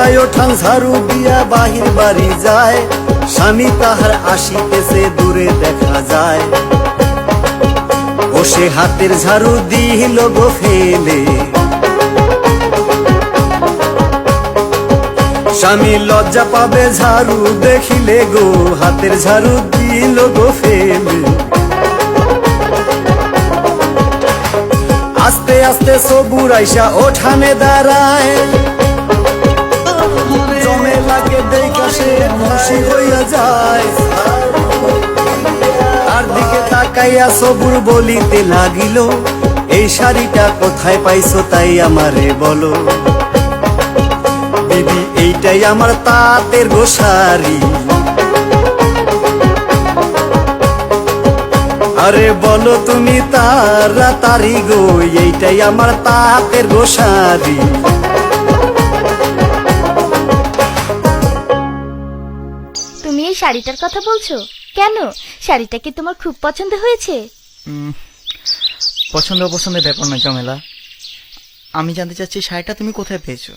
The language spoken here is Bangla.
মাথায় ওঠান ঝাড়ু দিয়া বাহির বাড়ি যায়, স্বামী তাহার আসিতেছে দূরে দেখা যায়। ও সে হাতের ঝাড়ু দিল গো ফেলে, স্বামী লজ্জা পাবে ঝাড়ু দেখিলে গো, হাতের ঝাড়ু দিল গো ফেলে। আস্তে আস্তে সবুর আইসা ওঠানে দাঁড়ায়, জমে লাগে দেখা সে খুশি হইয়া যায়। তার দিকে তাকাইয়া সবুর বলিতে লাগিল, এই শাড়িটা কোথায় পাইছো তাই আমারে বলো। দিদি এইটাই আমার তাঁতের গো শাড়ি, আরে বলো তুমি তাড়াতাড়ি গো, এইটাই আমার তাঁতের গো শাড়ি। তুমি এই শাড়িটার কথা বলছো কেন? শাড়িটা কি তোমার খুব পছন্দ হয়েছে? পছন্দ অপছন্দের ব্যাপার না ঝামেলা, আমি জানতে চাচ্ছি শাড়িটা তুমি কোথায় পেয়েছো।